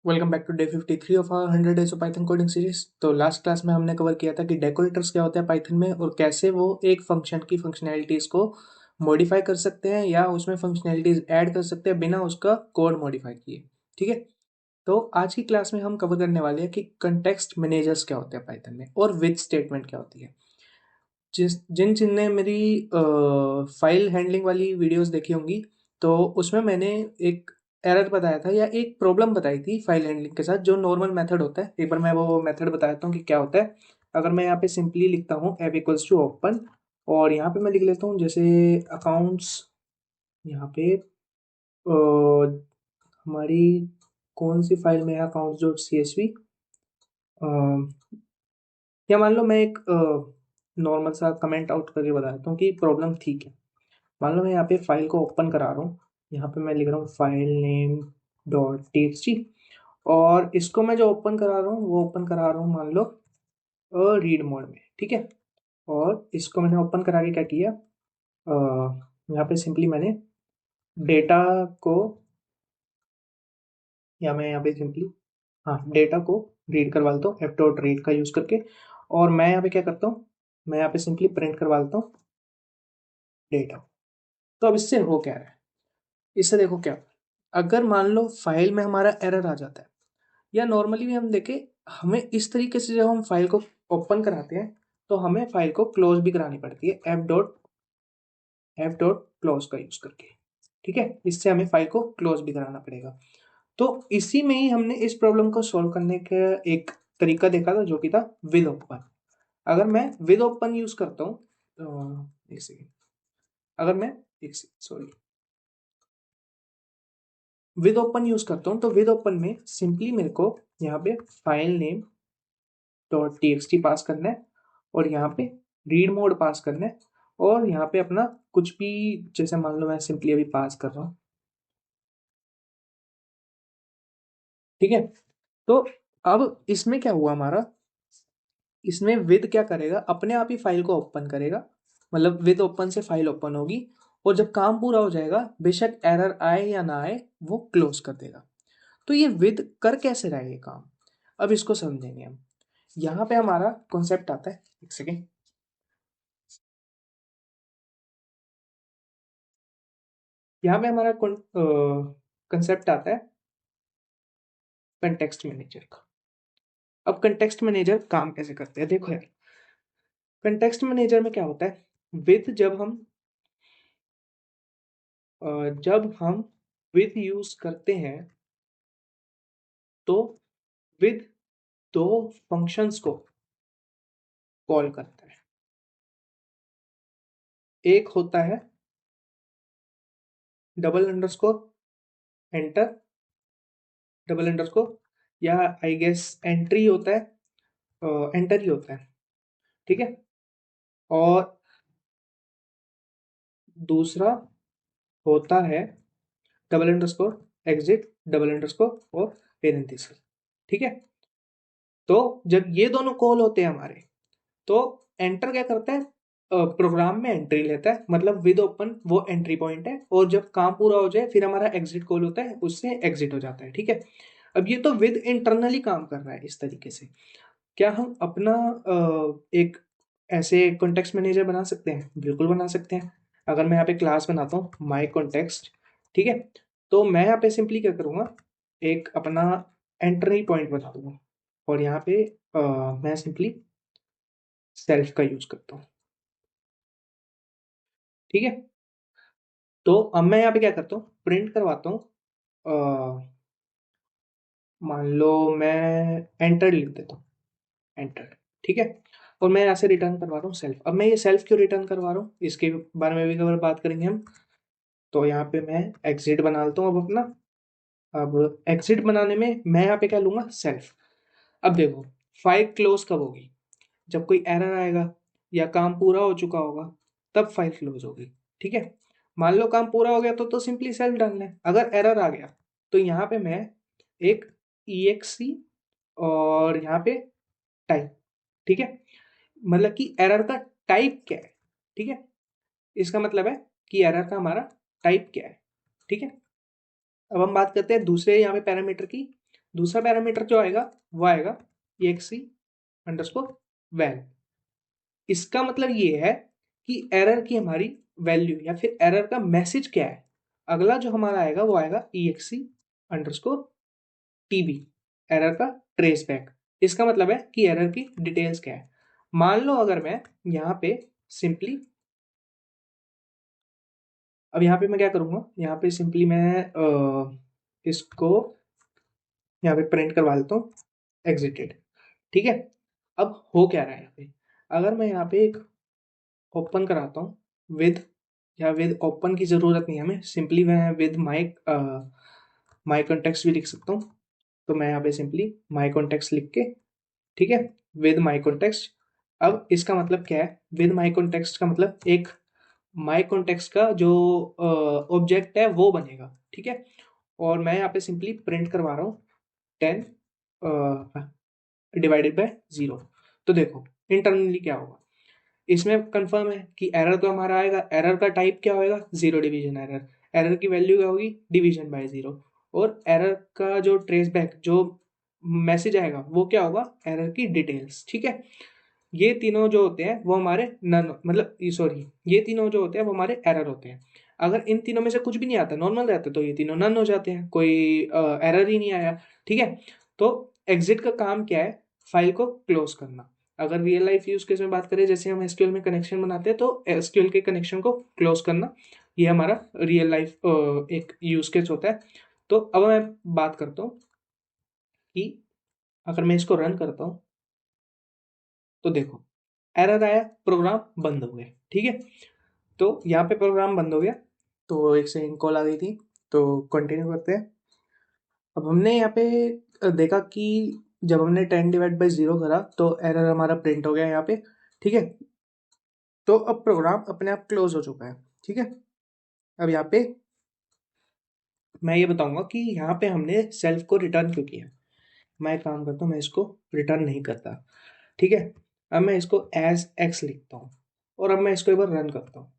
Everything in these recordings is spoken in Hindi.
Welcome back to day 53 of our 100 days of Python coding series. तो लास्ट क्लास में हमने कवर किया था कि डेकोरेटर्स क्या होता है पाइथन में और कैसे वो एक फंक्शन की फंक्शनैलिटीज को मॉडिफाई कर सकते हैं या उसमें फंक्शनैलिटीज ऐड कर सकते हैं बिना उसका कोड मॉडिफाई किए। ठीक है। तो आज की क्लास में हम कवर करने वाले हैं कि कंटेक्स्ट मैनेजर्स क्या होते हैं पाइथन में और विद स्टेटमेंट क्या होती है। जिन जिन ने मेरी फाइल हैंडलिंग वाली वीडियोस देखी होंगी तो उसमें मैंने एक एरर बताया था या एक प्रॉब्लम बताई थी फाइल हैंडलिंग के साथ जो नॉर्मल मेथड होता है। एक बार मैं वो मेथड बताता हूँ कि क्या होता है। अगर मैं यहाँ पे सिंपली लिखता हूँ एफ इक्वल्स टू ओपन और यहाँ पे मैं लिख लेता हूँ जैसे अकाउंट्स। यहाँ पे हमारी कौन सी फाइल में है accounts dot C S V. या मान लो मैं एक नॉर्मल सा कमेंट आउट करके बता देता हूँ कि प्रॉब्लम ठीक है। मान लो मैं यहाँ पे फाइल को ओपन करा रहा हूँ। यहाँ पे मैं लिख रहा हूँ फाइल नेम डॉट टी और इसको मैं जो ओपन करा रहा हूँ वो ओपन करा रहा हूँ मान लो रीड मोड में। ठीक है। और इसको मैंने ओपन करा के क्या किया, यहाँ पे सिंपली मैंने डेटा को या मैं यहाँ पे सिंपली हाँ डेटा को रीड करवा लेता हूँ एफ डॉट रीड का यूज़ करके। और मैं यहाँ पे क्या करता हूँ, मैं यहाँ पे सिंपली प्रिंट करवा लेता हूँ डेटा। तो अब इससे हो क्या रहा है, इससे देखो क्या, अगर मान लो फाइल में हमारा एरर आ जाता है या नॉर्मली भी हम देखें, हमें इस तरीके से जब हम फाइल को ओपन कराते हैं तो हमें फाइल को क्लोज भी करानी पड़ती है एफ डॉट क्लोज का यूज करके। ठीक है, इससे हमें फाइल को क्लोज भी कराना पड़ेगा। तो इसी में ही हमने इस प्रॉब्लम को सॉल्व करने का एक तरीका देखा था जो कि था विद ओपन। अगर मैं विद ओपन यूज करता हूँ एक सेकेंड, अगर मैं एक second sorry with open use करता हूँ तो विद ओपन में सिंपली मेरे को यहाँ पे file name dot T x T pass करना है और यहाँ पे रीड मोड पास करना है और यहाँ पे अपना कुछ भी, जैसे मान लो मैं सिंपली अभी पास कर रहा हूँ। ठीक है। तो अब इसमें क्या हुआ हमारा, इसमें विद क्या करेगा, अपने आप ही फाइल को ओपन करेगा, मतलब विद ओपन से फाइल ओपन होगी और जब काम पूरा हो जाएगा बेशक एरर आए या ना आए वो क्लोज कर देगा। तो ये विद कर कैसे रहा है ये काम, अब इसको समझेंगे हम। यहाँ पे हमारा कॉन्सेप्ट आता है, एक सेकेंड, यहाँ पे हमारा कंसेप्ट आता है कंटेक्स्ट मैनेजर का। अब कंटेक्स्ट मैनेजर काम कैसे करते हैं देखो यार, कंटेक्स्ट मैनेजर में क्या होता है, विद जब हम विद यूज करते हैं तो विद दो फंक्शंस को कॉल करता है। एक होता है double underscore enter, double underscore या आई गेस एंट्री होता है, एंटर ही होता है। ठीक है। और दूसरा होता है double underscore exit, double underscore और पेरेंथेसिस। ठीक है। तो जब ये दोनों कॉल होते हैं हमारे तो एंटर क्या करता है, प्रोग्राम में एंट्री लेता है, मतलब विद ओपन वो एंट्री पॉइंट है और जब काम पूरा हो जाए फिर हमारा एग्जिट कॉल होता है, उससे एग्जिट हो जाता है। ठीक है। अब ये तो विद इंटरनली काम कर रहा है इस तरीके से। क्या हम अपना एक ऐसे कॉन्टेक्स्ट मैनेजर बना सकते हैं? बिल्कुल बना सकते हैं। अगर मैं यहाँ पे क्लास बनाता हूँ माई कॉन्टेक्स्ट, ठीक है, तो मैं यहाँ पे सिंपली क्या करूँगा, एक अपना एंट्री पॉइंट बना दूंगा और यहाँ पे मैं सिंपली सेल्फ का यूज करता हूँ। ठीक है। तो अब मैं यहाँ पे क्या करता हूँ, प्रिंट करवाता हूँ, मान लो मैं एंटर लिख देता हूँ, एंटर। ठीक है। और मैं यहाँ से रिटर्न करवा रहा हूँ सेल्फ। अब मैं ये सेल्फ क्यों रिटर्न करवा रहा हूँ इसके बारे में भी कवर बात करेंगे हम। तो यहाँ पे मैं एग्जिट बना लेता हूँ अब अपना। अब एग्जिट बनाने में मैं यहाँ पे क्या लूंगा, सेल्फ। अब देखो फाइल क्लोज कब होगी, जब कोई एरर आएगा या काम पूरा हो चुका होगा तब फाइल क्लोज होगी। ठीक है। मान लो काम पूरा हो गया तो सिंपली सेल्फ डालना है। अगर एरर आ गया तो यहाँ पे मैं एक EXE और यहाँ पे टाइप। ठीक है। मतलब कि एरर का टाइप क्या है। ठीक है। इसका मतलब है कि एरर का हमारा टाइप क्या है। ठीक है। अब हम बात करते हैं दूसरे यहाँ पे पैरामीटर की। दूसरा पैरामीटर जो आएगा वो आएगा exe अंडरस्कोर वैल। इसका मतलब ये है कि एरर की हमारी वैल्यू या फिर एरर का मैसेज क्या है। अगला जो हमारा आएगा वो आएगा exe अंडरस्कोर टीबी, एरर का ट्रेस बैक। इसका मतलब है कि एरर की डिटेल्स क्या है। मान लो अगर मैं यहाँ पे सिंपली, अब यहाँ पे मैं क्या करूँगा, यहाँ पे सिंपली मैं इसको यहाँ पे प्रिंट करवा लेता हूँ एग्जिटेड। ठीक है, अब हो क्या रहा है यहाँ पे, अगर मैं यहाँ पे एक ओपन कराता हूँ विद, या विद ओपन की ज़रूरत नहीं है हमें, सिंपली मैं विद माई कॉन्टेक्स्ट भी लिख सकता हूँ। तो मैं यहाँ पे सिंपली माई कॉन्टेक्स्ट लिख के, ठीक है, विद माई कॉन्टेक्स्ट। अब इसका मतलब क्या है, विद माई कॉन्टेक्स्ट का मतलब एक माई कॉन्टेक्स्ट का जो ऑब्जेक्ट है वो बनेगा। ठीक है, और मैं यहाँ पे सिंपली प्रिंट करवा रहा हूँ 10 डिवाइडेड बाय 0। तो देखो इंटरनली क्या होगा, इसमें कंफर्म है कि एरर तो हमारा आएगा, एरर का टाइप क्या होएगा, जीरो डिवीजन एरर। एरर की वैल्यू क्या होगी, डिवीजन बाय 0। और एरर का जो ट्रेस बैक जो मैसेज आएगा वो क्या होगा, एरर की डिटेल्स। ठीक है, ये तीनों जो होते हैं वो हमारे नन, मतलब सॉरी, ये तीनों जो होते हैं वो हमारे एरर होते हैं। अगर इन तीनों में से कुछ भी नहीं आता, नॉर्मल रहता, तो ये तीनों नन हो जाते हैं, कोई एरर ही नहीं आया। ठीक है, तो एग्जिट का काम क्या है, फाइल को क्लोज करना। अगर रियल लाइफ यूज केस में बात करें, जैसे हम एसक्यूएल में कनेक्शन बनाते हैं, तो एसक्यूएल के कनेक्शन को क्लोज करना, ये हमारा रियल लाइफ एक यूज केस होता है। तो अब मैं बात करता हूँ कि अगर मैं इसको रन करता हूँ तो देखो एरर आया, प्रोग्राम बंद हो गया। ठीक है, तो यहाँ पे प्रोग्राम बंद हो गया, तो एक सेकंड कॉल आ गई थी, तो कंटिन्यू करते हैं। अब हमने यहाँ पे देखा कि जब हमने 10 डिवाइड बाई 0 करा तो एरर हमारा प्रिंट हो गया यहाँ पे। ठीक है, तो अब प्रोग्राम अपने आप क्लोज हो चुका है। ठीक है, अब यहाँ पे मैं ये बताऊंगा कि यहाँ पे हमने सेल्फ को रिटर्न क्यों किया। मैं एक काम करता हूँ, मैं इसको रिटर्न नहीं करता। ठीक है, अब मैं इसको एज एक्स लिखता हूँ, और अब मैं इसको एक बार रन करता हूँ।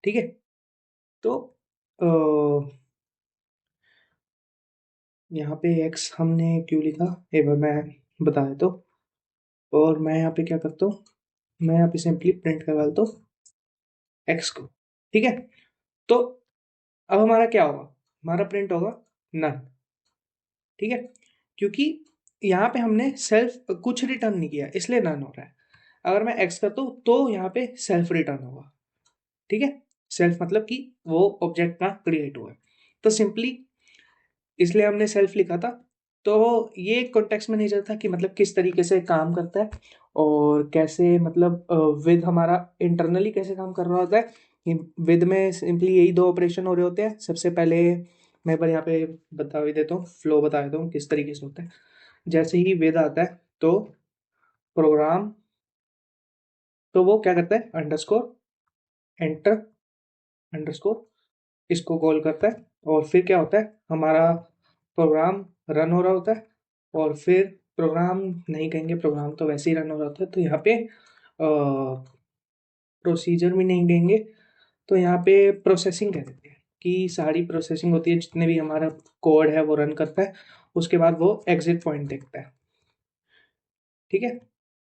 ठीक है, तो यहाँ पे एक्स हमने क्यों लिखा एक बार मैं बता देता हूँ। और मैं यहाँ पे क्या करता हूँ, मैं यहाँ पे सिंपली प्रिंट करवा देता हूँ एक्स को। ठीक है, तो अब हमारा क्या होगा, हमारा प्रिंट होगा नन। ठीक है, क्योंकि यहाँ पे हमने सेल्फ कुछ रिटर्न नहीं किया, इसलिए नन हो रहा है। अगर मैं एक्स करता हूँ तो यहाँ पे सेल्फ रिटर्न होगा। ठीक है, सेल्फ मतलब कि वो ऑब्जेक्ट का क्रिएट हुआ है, तो सिंपली इसलिए हमने सेल्फ लिखा था। तो ये एक कॉन्टेक्स्ट मैनेजर था कि मतलब किस तरीके से काम करता है, और कैसे मतलब विद हमारा इंटरनली कैसे काम कर रहा होता है। विद में सिंपली यही दो ऑपरेशन हो रहे होते हैं। सबसे पहले मैं पर यहाँ पे बता भी देता हूँ, फ्लो बता देता हूँ किस तरीके से होता है। जैसे ही विद आता है तो प्रोग्राम, तो वो क्या करता है, अंडरस्कोर एंटर अंडरस्कोर इसको कॉल करता है, और फिर क्या होता है, हमारा प्रोग्राम रन हो रहा होता है। और फिर प्रोग्राम नहीं कहेंगे, प्रोग्राम तो वैसे ही रन हो रहा होता है, तो यहाँ पे प्रोसीजर भी नहीं कहेंगे, तो यहाँ पे प्रोसेसिंग कह देते हैं कि सारी प्रोसेसिंग होती है, जितने भी हमारा कोड है वो रन करता है। उसके बाद वो एग्जिट पॉइंट देखता है। ठीक है,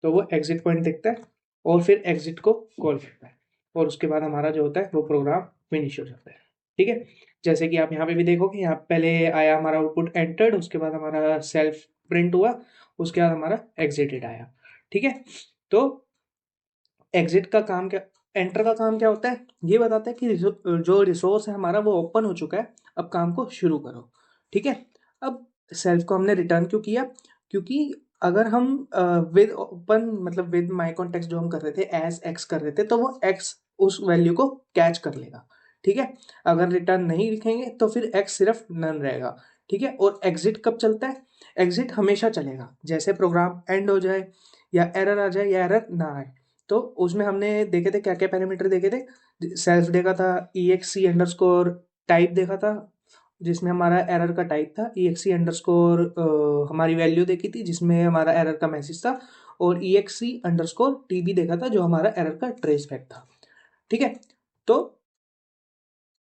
तो वो एग्जिट पॉइंट देखता है और फिर एग्जिट को कॉल करता है, और उसके बाद हमारा जो होता है वो प्रोग्राम फिनिश हो जाता है। ठीक है, जैसे कि आप यहाँ पे भी देखोगे, यहाँ पहले आया हमारा आउटपुट एंटर्ड, उसके बाद हमारा सेल्फ प्रिंट हुआ, उसके बाद हमारा एग्जिटेड आया। ठीक है, तो एग्जिट का काम क्या, एंटर का काम क्या होता है, ये बताता है कि जो रिसोर्स है हमारा वो ओपन हो चुका है, अब काम को शुरू करो। ठीक है, अब सेल्फ को हमने रिटर्न क्यों किया, क्योंकि अगर हम विद ओपन मतलब विद माई कॉन्टेक्स्ट जो हम कर रहे थे एज एक्स कर रहे थे, तो वो एक्स उस वैल्यू को कैच कर लेगा। ठीक है, अगर रिटर्न नहीं लिखेंगे तो फिर एक्स सिर्फ नन रहेगा। ठीक है, और एग्जिट कब चलता है, एग्जिट हमेशा चलेगा, जैसे प्रोग्राम एंड हो जाए या एरर आ जाए या एरर ना आए। तो उसमें हमने देखे थे क्या क्या पैरामीटर देखे थे, सेल्फ देखा था, ई एक्स सी अंडर स्कोर टाइप देखा था, जिसमें हमारा एरर का टाइप था, ई एक्स सी अंडर स्कोर हमारी वैल्यू देखी थी जिसमें हमारा एरर का मैसेज था, और ई एक्स सी अंडर स्कोर टी बी देखा था जो हमारा एरर का ट्रेस बैक था। ठीक है, तो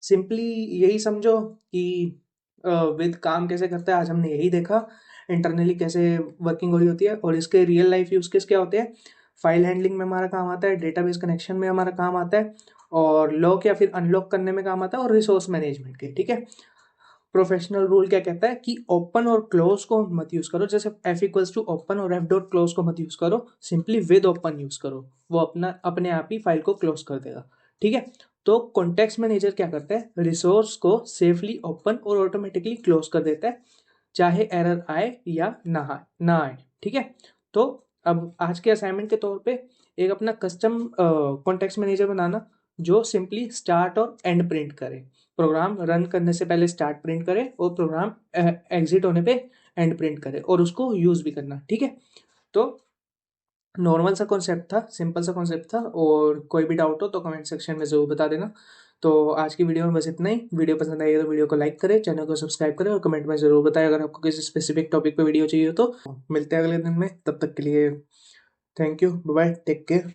सिंपली यही समझो कि विद काम कैसे करता है आज हमने यही देखा, इंटरनली कैसे वर्किंग हो रही होती है, और इसके रियल लाइफ यूज केस क्या होते हैं, फाइल हैंडलिंग में हमारा काम आता है, डेटाबेस कनेक्शन में हमारा काम आता है, और लॉक या फिर अनलॉक करने में काम आता है, और रिसोर्स मैनेजमेंट के। ठीक है, प्रोफेशनल रूल क्या कहता है कि ओपन और क्लोज को मत यूज करो, जैसे एफ इक्वल्स टू ओपन और एफ डॉट क्लोज को मत यूज करो, सिंपली विद ओपन यूज करो, वो अपने आप ही फाइल को क्लोज कर देगा। ठीक है, तो कॉन्टेक्स्ट मैनेजर क्या करता है, रिसोर्स को सेफली ओपन और ऑटोमेटिकली क्लोज कर देता है, चाहे एरर आए या ना आए। ठीक है, तो अब आज के असाइनमेंट के तौर पे एक अपना कस्टम कॉन्टेक्स्ट मैनेजर बनाना जो सिंपली स्टार्ट और एंड प्रिंट करे, प्रोग्राम रन करने से पहले स्टार्ट प्रिंट करे और प्रोग्राम एग्जिट होने पे एंड प्रिंट करे, और उसको यूज भी करना। ठीक है, तो नॉर्मल सा कॉन्सेप्ट था, सिंपल सा कॉन्सेप्ट था, और कोई भी डाउट हो तो कमेंट सेक्शन में ज़रूर बता देना। तो आज की वीडियो में बस इतना ही। वीडियो पसंद आई है तो वीडियो को लाइक करें, चैनल को सब्सक्राइब करें, और कमेंट में ज़रूर बताएं अगर आपको किसी स्पेसिफिक टॉपिक पे वीडियो चाहिए। तो मिलते हैं अगले दिन में, तब तक के लिए thank you, bye, take care.